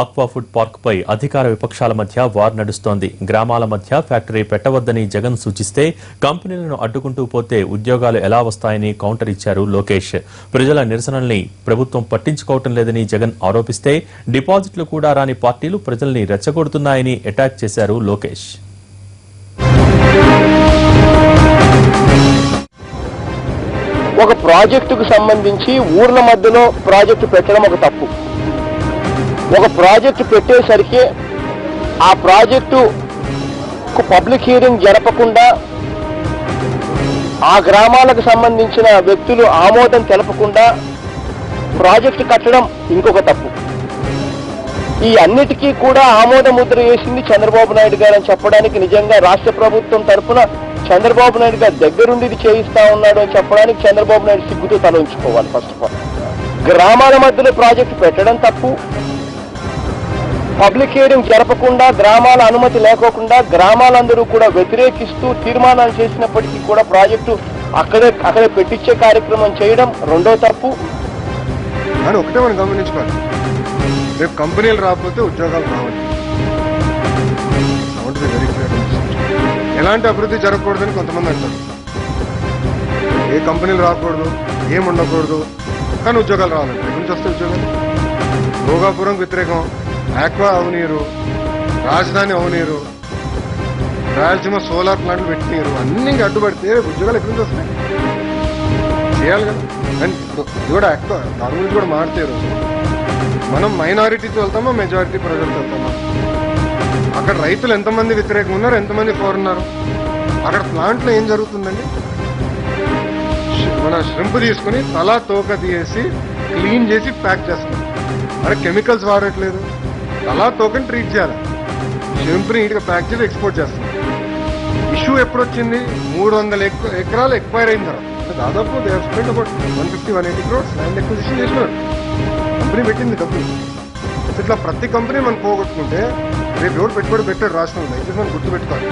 Aqua food park పై అధికార విపక్షాల మధ్య వార్ నడుస్తోంది. గ్రామాల మధ్య ఫ్యాక్టరీ పెట్టవద్దని జగన్ సూచిస్తే కంపెనీలను అడ్డుకుంటూ పోతే ఉద్యోగాలు ఎలా వస్తాయని కౌంటర్ ఇచ్చారు లోకేష్. ప్రజల నిరసనల్ని ప్రభుత్వం పట్టించుకోవటం లేదని జగన్ ఆరోపిస్తే డిపాజిట్లు కూడా రాని పార్టీలు ప్రజల్ని రెచ్చగొడుతున్నాయని అటాక్ చేశారు లోకేష్. ఒక ప్రాజెక్టుకు సంబంధించి ఊర్ల మధ్యలో ప్రాజెక్టు పెట్టడం ఒక తప్పు. ఒక ప్రాజెక్టు పెట్టేసరికి ఆ ప్రాజెక్టుకు పబ్లిక్ హియరింగ్ జరపకుండా ఆ గ్రామాలకు సంబంధించిన వ్యక్తులు ఆమోదం తెలపకుండా ప్రాజెక్టు కట్టడం ఇంకొక తప్పు. ఈ అన్నిటికీ కూడా ఆమోద ముద్ర వేసింది చంద్రబాబు నాయుడు గారు అని చెప్పడానికి నిజంగా రాష్ట్ర ప్రభుత్వం తరఫున చంద్రబాబు నాయుడు గారు దగ్గరుండి ఇది చేయిస్తా ఉన్నాడు అని చెప్పడానికి చంద్రబాబు నాయుడు సిగ్గుతో తల ఉంచుకోవాలి. ఫస్ట్ ఆఫ్ ఆల్ గ్రామాల మధ్యలో ప్రాజెక్టు పెట్టడం తప్పు. పబ్లిక్ హియరింగ్ జరపకుండా గ్రామాల అనుమతి లేకోకుండా గ్రామాలందరూ కూడా వ్యతిరేకిస్తూ తీర్మానాలు చేసినప్పటికీ కూడా ప్రాజెక్టు అక్కడే పెట్టించే కార్యక్రమం చేయడం రెండో తప్పు. అని ఒకటే మనం గమనించుకోవాలి, రేపు కంపెనీలు రాకపోతే ఉద్యోగాలు రావాలి. ఎలాంటి అభివృద్ధి జరగకూడదని కొంతమంది అంటారు. ఏ కంపెనీలు రాకూడదు, ఏం ఉండకూడదు, కానీ ఉద్యోగాలు రావాలంటే ఎక్కడి నుంచి వస్తే ఉద్యోగాలు? భోగాపురం వ్యతిరేకం, ఆక్వా అవనీరు, రాజధాని అవనీరు, రాయలసీమ సోలార్ ప్లాంట్లు పెట్టినీరు, అన్ని అడ్డుపడితే ఉద్యోగాలు ఎక్కడి నుంచి వస్తాయి? చేయాలి కదా. అండ్ ఇది కూడా ఆక్వా దాని గురించి కూడా మాట్లాడే రోజు మనం మైనారిటీతో వెళ్తామా, మెజారిటీ ప్రజలతో వెళ్తామా? అక్కడ రైతులు ఎంతమంది వ్యతిరేకం ఉన్నారు, ఎంతమంది ఫోర్ ఉన్నారు? అక్కడ ప్లాంట్లో ఏం జరుగుతుందండి? మన ష్రింప్ తీసుకుని తలా తోక తీసి క్లీన్ చేసి ప్యాక్ చేస్తున్నాం. అక్కడ కెమికల్స్ వాడట్లేదు, తలా తోకని ట్రీట్ చేయాలి. ష్రింప్ని నీట్గా ప్యాక్ చేసి ఎక్స్పోర్ట్ చేస్తున్నాం. ఇష్యూ ఎప్పుడు వచ్చింది? 300 ఎకరాలు ఎక్వైర్ అయిన తర్వాత దాదాపు they spend about 150-180 crores land acquisition చేసినారు. కంపెనీ పెట్టింది డబ్బులు. ఇట్లా ప్రతి కంపెనీ మనం పోగొట్టుకుంటే రేపు ఎవరు పెట్టుబడి పెట్టాడు రాష్ట్రంలో, దయచేసి మనం గుర్తుపెట్టుకోవాలి.